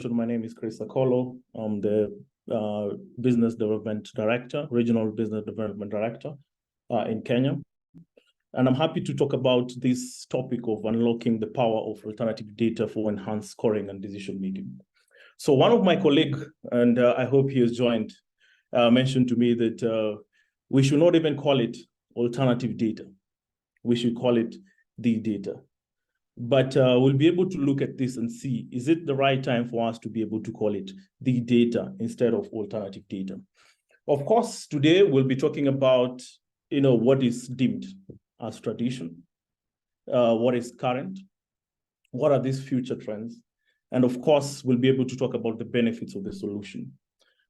my name is Akolo. I'm the Business Development Director, Regional Business Development Director in Kenya. And I'm happy to talk about this topic of unlocking the power of alternative data for enhanced scoring and decision making. So one of my colleagues, and I hope he has joined, mentioned to me that we should not even call it alternative data. We should call it the data. But we'll be able to look at this and see, is it the right time for us to be able to call it the data instead of alternative data? Of course, today we'll be talking about, what is deemed as tradition, what is current, what are these future trends, and of course, we'll be able to talk about the benefits of the solution.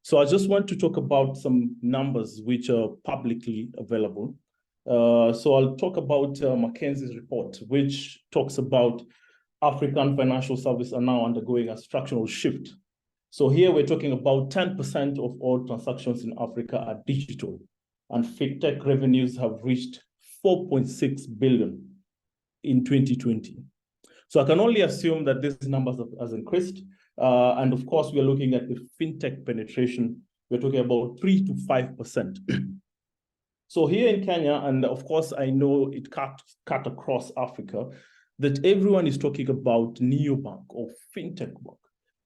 So I just want to talk about some numbers which are publicly available. So I'll talk about McKinsey's report, which talks about African financial services are now undergoing a structural shift. So here we're talking about 10% of all transactions in Africa are digital, and fintech revenues have reached 4.6 billion in 2020. So I can only assume that these numbers have increased. And of course, we are looking at the fintech penetration. We're talking about 3 to 5%. So here in Kenya, and of course, I know it cut across Africa, that everyone is talking about neobank or fintech bank.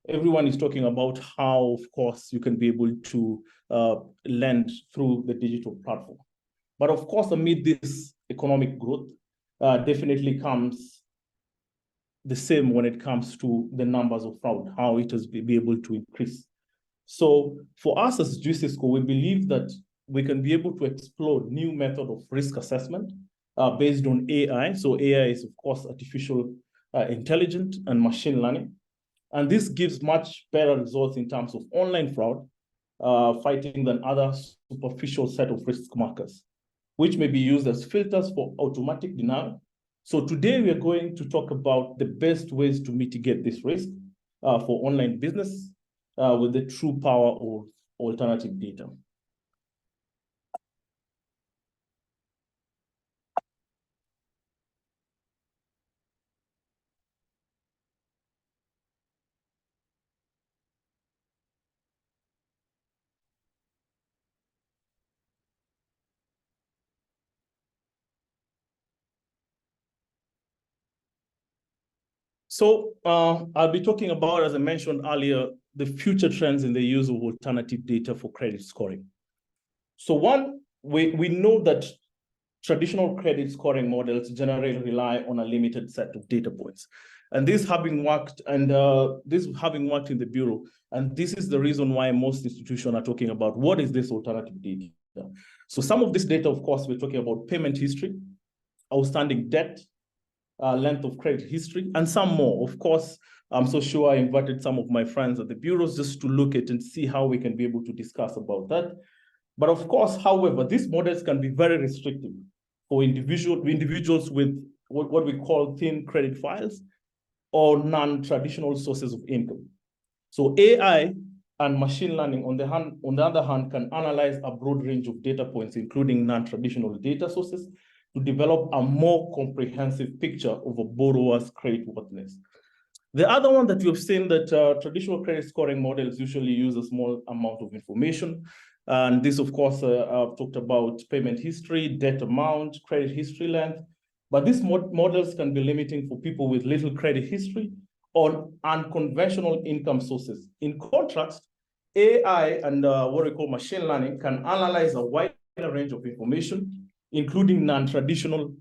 Everyone is talking about how, of course, you can be able to lend through the digital platform. But of course, amid this economic growth, definitely comes the same when it comes to the numbers of fraud, how it has be able to increase. So for us as JuicyScore, we believe that we can be able to explore new method of risk assessment based on AI. So AI is, of course, artificial intelligence and machine learning. And this gives much better results in terms of online fraud fighting than other superficial set of risk markers, which may be used as filters for automatic denial. So today we are going to talk about the best ways to mitigate this risk for online business with the true power of alternative data. So I'll be talking about, as I mentioned earlier, the future trends in the use of alternative data for credit scoring. So one, we know that traditional credit scoring models generally rely on a limited set of data points. And this having worked in the Bureau, and this is the reason why most institutions are talking about what is this alternative data. So some of this data, of course, we're talking about payment history, outstanding debt, length of credit history, and some more. Of course, I'm so sure I invited some of my friends at the bureaus just to look at and see how we can be able to discuss about that. But of course, however, these models can be very restrictive for individuals with what we call thin credit files or non-traditional sources of income. So AI and machine learning, on the other hand, can analyze a broad range of data points, including non-traditional data sources, to develop a more comprehensive picture of a borrower's creditworthiness. The other one that we've seen that traditional credit scoring models usually use a small amount of information. And this, of course, I've talked about payment history, debt amount, credit history length. But these models can be limiting for people with little credit history or unconventional income sources. In contrast, AI and what we call machine learning can analyze a wider range of information, including non-traditional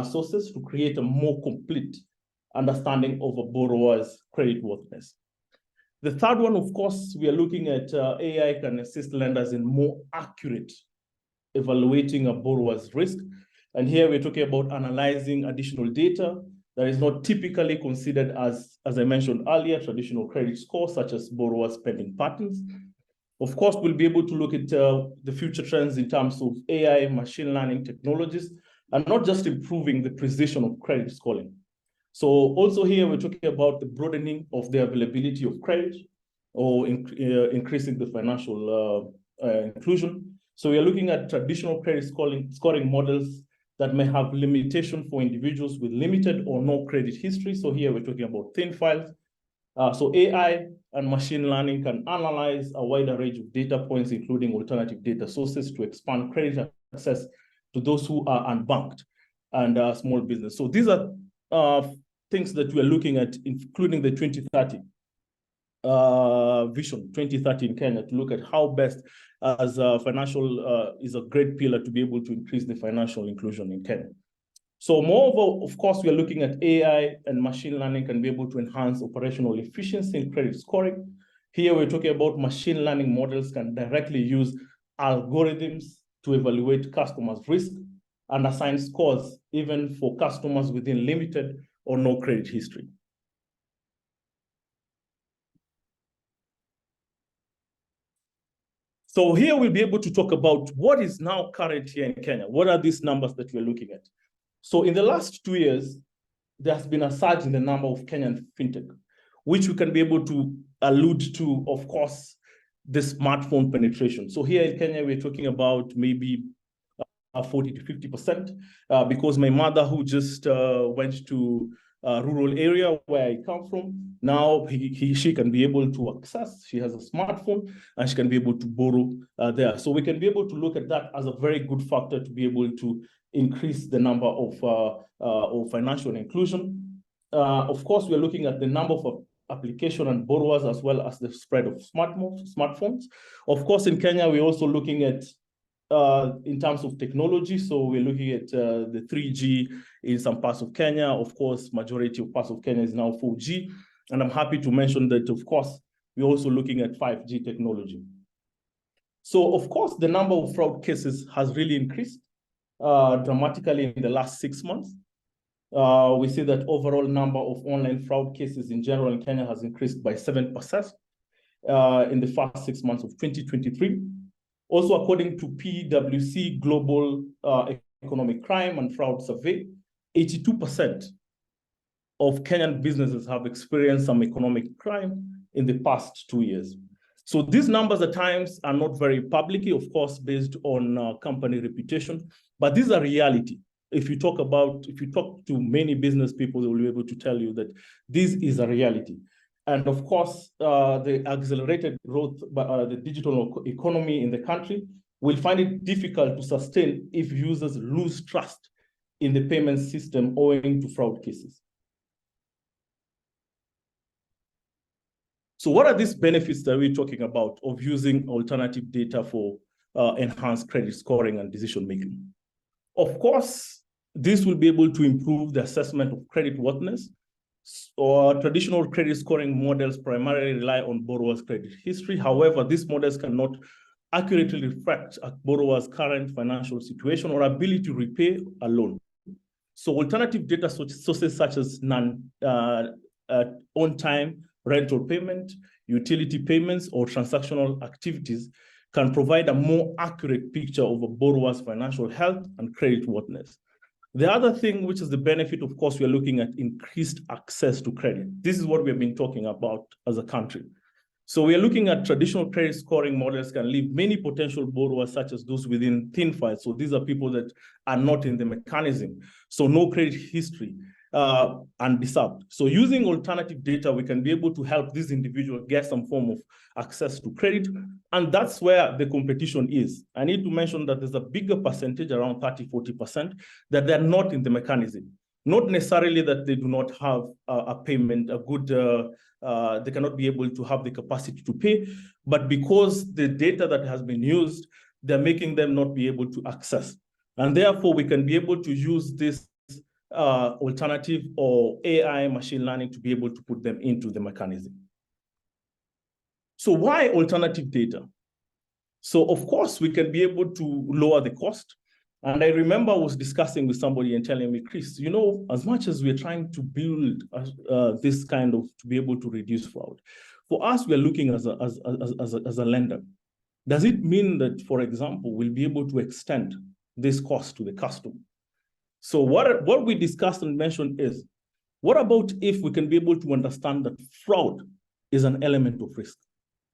sources, to create a more complete understanding of a borrower's creditworthiness. The third one, of course, we are looking at AI can assist lenders in more accurate evaluating a borrower's risk. And here we're talking about analyzing additional data that is not typically considered as I mentioned earlier, traditional credit scores, such as borrower spending patterns. Of course, we'll be able to look at the future trends in terms of AI, machine learning technologies, and not just improving the precision of credit scoring. So also here, we're talking about the broadening of the availability of credit or increasing the financial inclusion. So we are looking at traditional credit scoring models that may have limitation for individuals with limited or no credit history. So here we're talking about thin files. So AI and machine learning can analyze a wider range of data points, including alternative data sources, to expand credit access to those who are unbanked and small business. So these are things that we're looking at, including the 2030 vision 2030 in Kenya, to look at how best as financial is a great pillar to be able to increase the financial inclusion in Kenya. So moreover, of course, we are looking at AI and machine learning can be able to enhance operational efficiency in credit scoring. Here we're talking about machine learning models can directly use algorithms to evaluate customers' risk and assign scores even for customers within limited or no credit history. So here we'll be able to talk about what is now current here in Kenya. What are these numbers that we're looking at? So in the last 2 years, there has been a surge in the number of Kenyan fintech, which we can be able to allude to, of course, the smartphone penetration. So here in Kenya, we're talking about maybe 40 to 50%, because my mother, who just went to a rural area where I come from, now she can be able to access, she has a smartphone and she can be able to borrow there. So we can be able to look at that as a very good factor to be able to increase the number of financial inclusion. Of course, we're looking at the number of application and borrowers as well as the spread of smartphones. Of course, in Kenya, we're also looking at in terms of technology. So we're looking at the 3G in some parts of Kenya. Of course, majority of parts of Kenya is now 4G. And I'm happy to mention that, of course, we're also looking at 5G technology. So, of course, the number of fraud cases has really increased dramatically in the last 6 months. We see that overall number of online fraud cases in general in Kenya has increased by 7% in the first 6 months of 2023. Also, according to PwC Global Economic Crime and Fraud Survey, 82% of Kenyan businesses have experienced some economic crime in the past 2 years. So these numbers at times are not very publicly, of course, based on company reputation, but these are reality. If you talk to many business people, they will be able to tell you that this is a reality. And of course, the accelerated growth by the digital economy in the country will find it difficult to sustain if users lose trust in the payment system owing to fraud cases. So what are these benefits that we're talking about of using alternative data for enhanced credit scoring and decision making? Of course, this will be able to improve the assessment of credit worthiness. Or traditional credit scoring models primarily rely on borrowers' credit history. However, these models cannot accurately reflect a borrower's current financial situation or ability to repay a loan. So alternative data sources such as on-time rental payment, utility payments, or transactional activities can provide a more accurate picture of a borrower's financial health and credit worthiness. The other thing, which is the benefit, of course, we're looking at increased access to credit. This is what we've been talking about as a country. So we're looking at traditional credit scoring models can leave many potential borrowers, such as those within thin files. So these are people that are not in the mechanism. So no credit history and disabled. So using alternative data, we can be able to help this individual get some form of access to credit. And that's where the competition is. I need to mention that there's a bigger percentage, around 30–40%, that they're not in the mechanism. Not necessarily that they do not have a payment, they cannot be able to have the capacity to pay, but because the data that has been used, they're making them not be able to access. And therefore, we can be able to use this alternative or AI machine learning to be able to put them into the mechanism. So why alternative data? So of course, we can be able to lower the cost. And I remember I was discussing with somebody and telling me, Chris, you know, as much as we're trying to build this kind of, to be able to reduce fraud, for us, we're looking as a lender. Does it mean that, for example, we'll be able to extend this cost to the customer? So what we discussed and mentioned is, what about if we can be able to understand that fraud is an element of risk?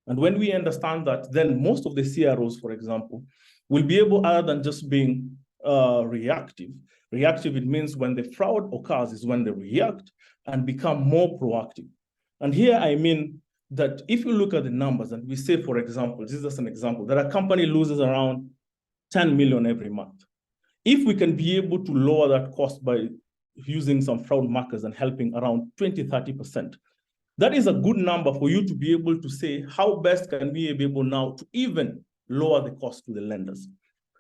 And when we understand that, then most of the CROs, for example, will be able, other than just being reactive, it means when the fraud occurs is when they react and become more proactive. And here I mean that if you look at the numbers and we say, for example, this is just an example, that a company loses around 10 million every month. If we can be able to lower that cost by using some fraud markers and helping around 20, 30%, that is a good number for you to be able to say, how best can we be able now to even lower the cost to the lenders?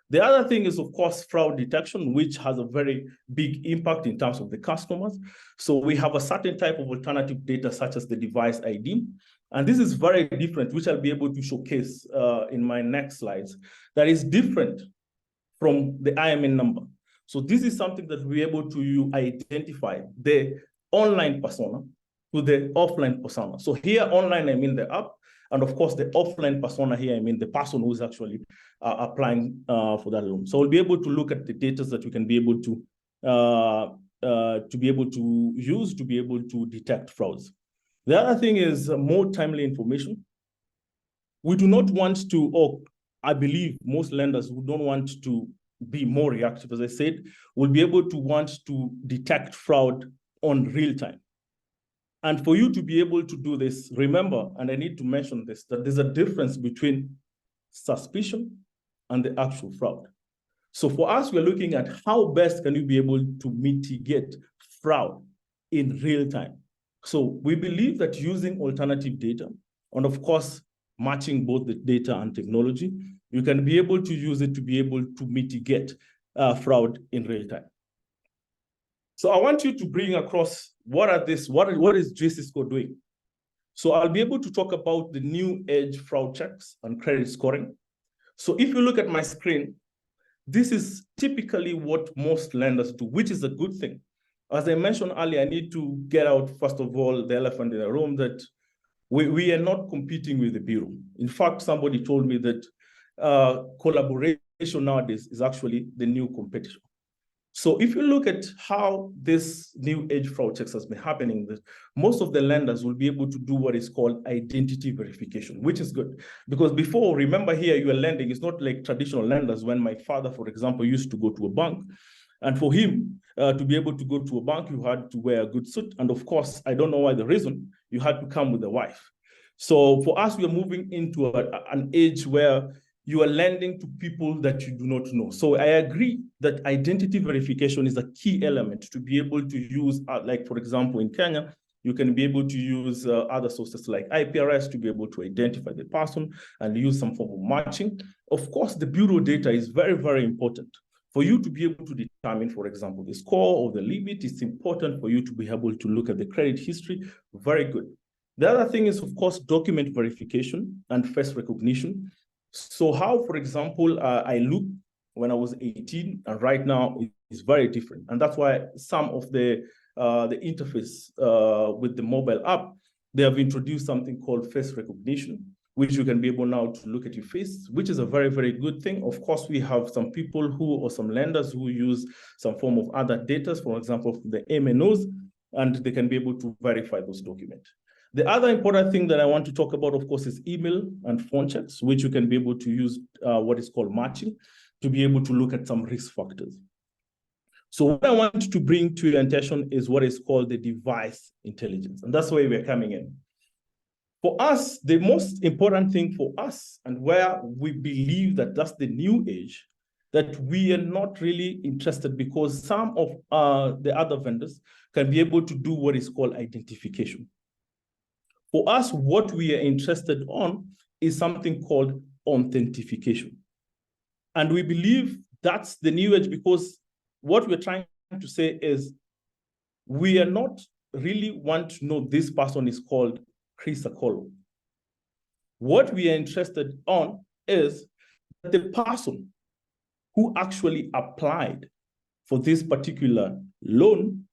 The other thing is, of course, fraud detection, which has a very big impact in terms of the customers. So we have a certain type of alternative data, such as the device ID. And this is very different, which I'll be able to showcase in my next slides, that is different from the IMN number. So this is something that we're able to identify the online persona to the offline persona. So here online, I mean the app, and of course the offline persona here, I mean the person who's actually applying for that loan. So we'll be able to look at the data that we can be able to use to be able to detect frauds. The other thing is more timely information. We do not want to, or I believe most lenders who don't want to be more reactive, as I said, will be able to want to detect fraud on real time. And for you to be able to do this, remember, and I need to mention this, that there's a difference between suspicion and the actual fraud. So for us, we're looking at how best can you be able to mitigate fraud in real time. So we believe that using alternative data, and of course, matching both the data and technology, you can be able to use it to be able to mitigate fraud in real time. So I want you to bring across what is JuicyScore doing? So I'll be able to talk about the new age fraud checks and credit scoring. So if you look at my screen, this is typically what most lenders do, which is a good thing. As I mentioned earlier, I need to get out, first of all, the elephant in the room, that we are not competing with the bureau. In fact, somebody told me that collaboration nowadays is actually the new competition. So if you look at how this new age fraud checks has been happening, most of the lenders will be able to do what is called identity verification, which is good. Because before, remember here, you are lending, it's not like traditional lenders. When my father, for example, used to go to a bank, and for him to be able to go to a bank, you had to wear a good suit. And of course, I don't know why the reason, you had to come with a wife. So for us, we are moving into an age where you are lending to people that you do not know. So I agree that identity verification is a key element to be able to use, like for example, in Kenya, you can be able to use other sources like IPRS to be able to identify the person and use some form of matching. Of course, the bureau data is very, very important. For you to be able to determine, for example, the score or the limit, it's important for you to be able to look at the credit history. Very good. The other thing is, of course, document verification and face recognition. So how, for example, I looked when I was 18 and right now is very different. And that's why some of the interface with the mobile app, they have introduced something called face recognition, which you can be able now to look at your face, which is a very, very good thing. Of course, we have some people or some lenders who use some form of other data, for example, the MNOs, and they can be able to verify those documents. The other important thing that I want to talk about, of course, is email and phone checks, which you can be able to use what is called matching to be able to look at some risk factors. So what I want to bring to your attention is what is called the device intelligence. And that's where we're coming in. For us, the most important thing for us, and where we believe that that's the new age, that we are not really interested, because some of the other vendors can be able to do what is called identification. For us, what we are interested on is something called authentication. And we believe that's the new age, because what we're trying to say is we are not really want to know this person is called Chris Akolo. What we are interested on is the person who actually applied for this particular loan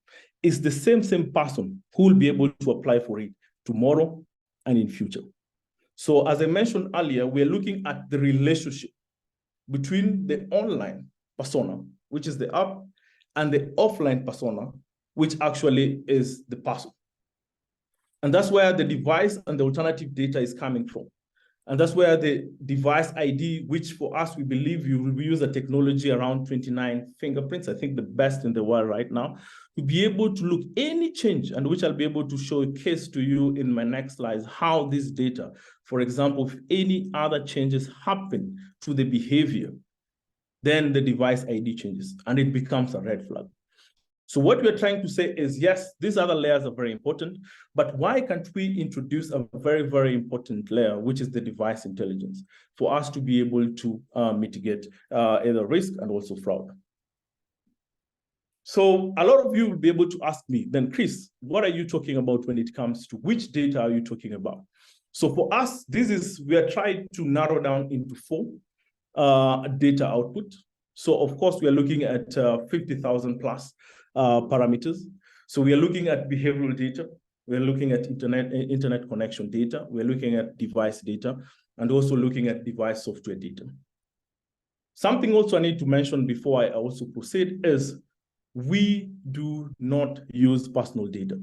is the same person who will be able to apply for it tomorrow and in future. So as I mentioned earlier, we're looking at the relationship between the online persona, which is the app, and the offline persona, which actually is the person. And that's where the device and the alternative data is coming from. And that's where the device ID, which for us, we believe you will use a technology around 29 fingerprints, I think the best in the world right now, to be able to look any change, and which I'll be able to showcase to you in my next slides, how this data, for example, if any other changes happen to the behavior, then the device ID changes and it becomes a red flag. So what we're trying to say is, yes, these other layers are very important, but why can't we introduce a very, very important layer, which is the device intelligence, for us to be able to mitigate either risk and also fraud? So a lot of you will be able to ask me, then Chris, what are you talking about when it comes to which data are you talking about? So for us, we are trying to narrow down into 4 data output. So of course, we are looking at 50,000 plus parameters. So we are looking at behavioral data. We're looking at internet connection data. We're looking at device data, and also looking at device software data. Something also I need to mention before I also proceed is we do not use personal data.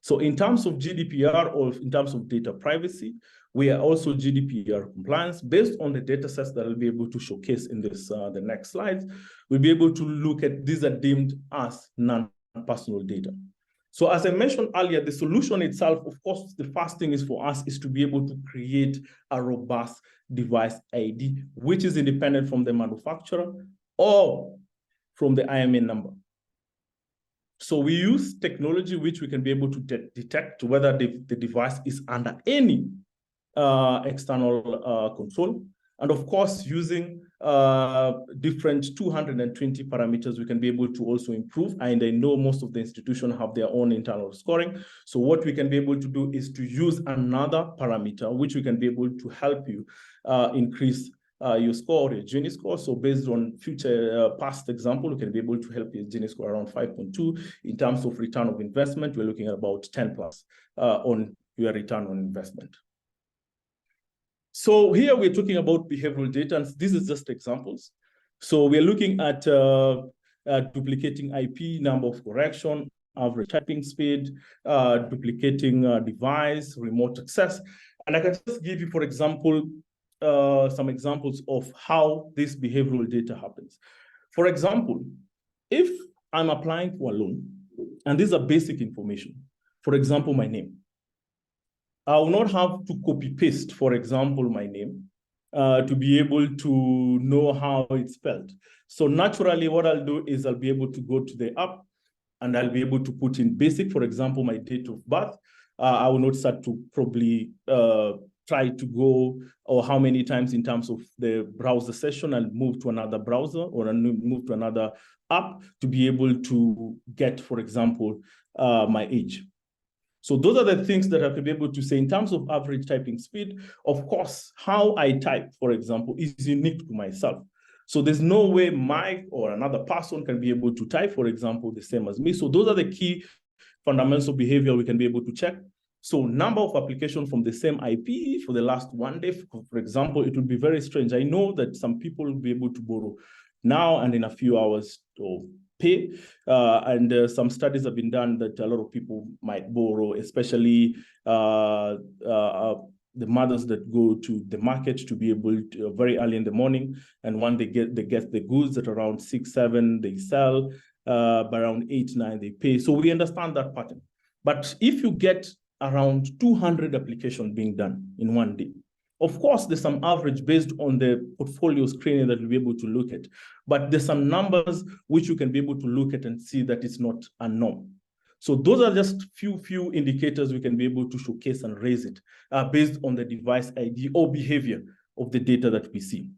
So in terms of GDPR or in terms of data privacy, we are also GDPR compliance based on the data sets that I'll be able to showcase in this the next slides. We'll be able to look at these are deemed as non-personal data. So as I mentioned earlier, the solution itself, of course, the first thing is for us is to be able to create a robust device ID, which is independent from the manufacturer or from the IMA number. So we use technology which we can be able to detect whether the device is under any external control. And of course, using different 220 parameters, we can be able to also improve. And I know most of the institutions have their own internal scoring. So what we can be able to do is to use another parameter, which we can be able to help you increase your score, your JuicyScore. So based on future past example, we can be able to help your JuicyScore around 5.2. In terms of return of investment, we're looking at about 10 plus on your return on investment. So here we're talking about behavioral data, and this is just examples. So we're looking at duplicating IP, number of correction, average typing speed, duplicating device, remote access. And I can just give you, for example, some examples of how this behavioral data happens. For example, if I'm applying for a loan, and these are basic information, for example, my name, I will not have to copy paste, for example, my name to be able to know how it's spelled. So naturally, what I'll do is I'll be able to go to the app and I'll be able to put in basic, for example, my date of birth. I will not start to probably try to go or how many times in terms of the browser session, I'll move to another browser or I'll move to another app to be able to get, for example, my age. So those are the things that I could be able to say in terms of average typing speed. Of course, how I type, for example, is unique to myself. So there's no way Mike or another person can be able to type, for example, the same as me. So those are the key fundamental behavior we can be able to check. So number of applications from the same IP for the last 1 day, for example, it would be very strange. I know that some people will be able to borrow now and in a few hours or pay. And some studies have been done that a lot of people might borrow, especially the mothers that go to the market to be able to very early in the morning. And when they get the goods at around 6, 7, they sell, by around 8, 9, they pay. So we understand that pattern. But if you get around 200 applications being done in 1 day, of course, there's some average based on the portfolio screening that we'll be able to look at. But there's some numbers which you can be able to look at and see that it's not a norm. So those are just few indicators we can be able to showcase and raise it based on the device ID or behavior of the data that we see.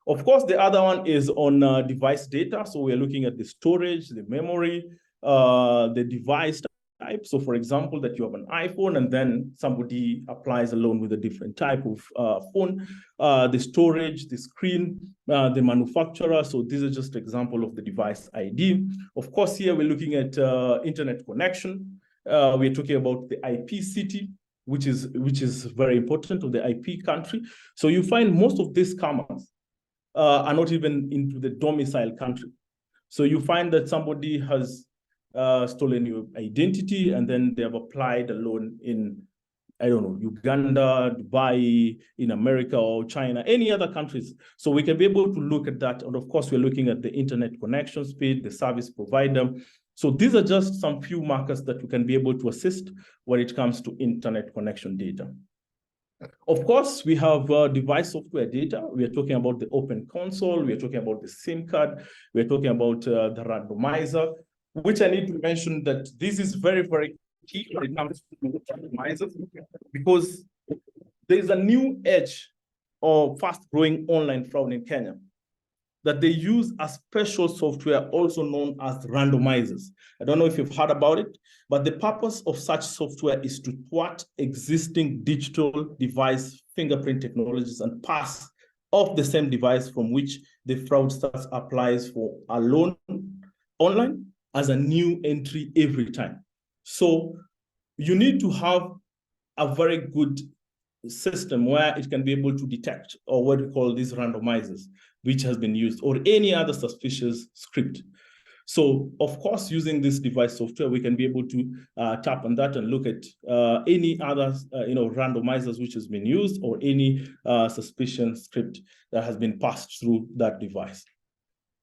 Of course, the other one is on device data. So we're looking at the storage, the memory, the device type. So for example, that you have an iPhone and then somebody applies a loan with a different type of phone, the storage, the screen, the manufacturer. So this is just an example of the device ID. Of course, here we're looking at internet connection. We're talking about the IP city, which is very important, to the IP country. So you find most of these scammers are not even into the domicile country. So you find that somebody has stolen your identity and then they have applied a loan in I don't know, Uganda, Dubai, in America or China, any other countries. So we can be able to look at that. And of course, we're looking at the internet connection speed, the service provider. So these are just some few markers that we can be able to assist when it comes to internet connection data. Of course, we have device software data. We are talking about the open console. We are talking about the SIM card. We are talking about the randomizer, which I need to mention that this is very, very key when it comes to randomizers, because there is a new edge of fast-growing online fraud in Kenya that they use a special software also known as randomizers. I don't know if you've heard about it, but the purpose of such software is to thwart existing digital device fingerprint technologies and pass off the same device from which the fraudster applies for a loan online as a new entry every time. So you need to have a very good system where it can be able to detect, or what we call these randomizers, which has been used, or any other suspicious script. So, of course, using this device software, we can be able to tap on that and look at any other, randomizers which has been used, or any suspicious script that has been passed through that device.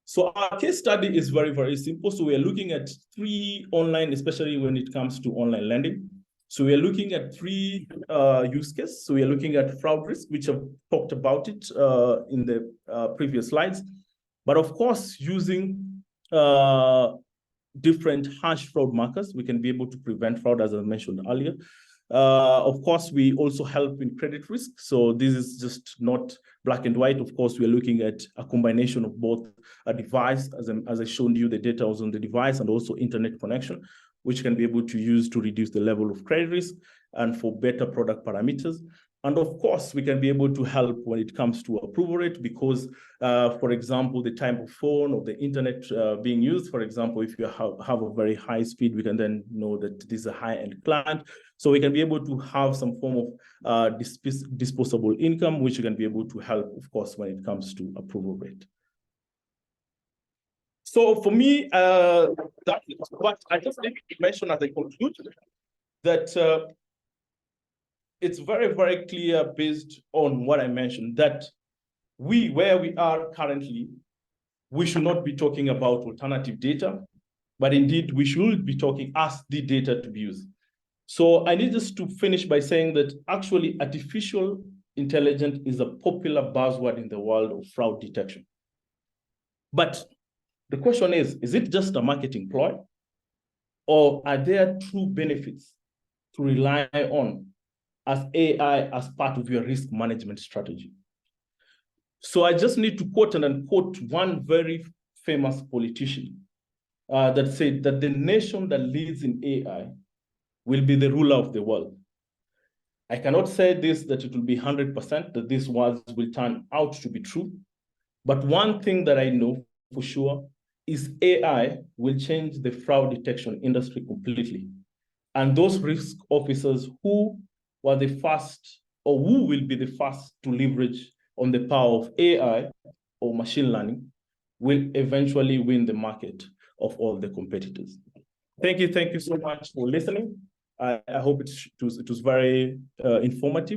So our case study is very, very simple. So we are looking at 3 online, especially when it comes to online lending. So we are looking at 3 use cases. So we are looking at fraud risk, which I've talked about it in the previous slides. But of course, using different hash fraud markers, we can be able to prevent fraud, as I mentioned earlier. Of course, we also help in credit risk. So this is just not black and white. Of course, we are looking at a combination of both a device, as I showed you, the data was on the device, and also internet connection, which can be able to use to reduce the level of credit risk and for better product parameters. And of course, we can be able to help when it comes to approval rate, because, for example, the type of phone or the internet being used, for example, if you have a very high speed, we can then know that this is a high-end client. So we can be able to have some form of disposable income, which can be able to help, of course, when it comes to approval rate. So for me, that is what I just need to mention as I conclude, that it's very, very clear based on what I mentioned, that where we are currently, we should not be talking about alternative data, but indeed we should be talking as the data to be used. So I need just to finish by saying that actually artificial intelligence is a popular buzzword in the world of fraud detection. But the question is it just a marketing ploy? Or are there true benefits to rely on as AI as part of your risk management strategy? So I just need to quote and unquote one very famous politician that said that the nation that leads in AI will be the ruler of the world. I cannot say this, that it will be 100%, that these words will turn out to be true. But one thing that I know for sure is AI will change the fraud detection industry completely. And those risk officers who were the first, or who will be the first to leverage on the power of AI or machine learning, will eventually win the market of all the competitors. Thank you so much for listening. I hope it was very informative.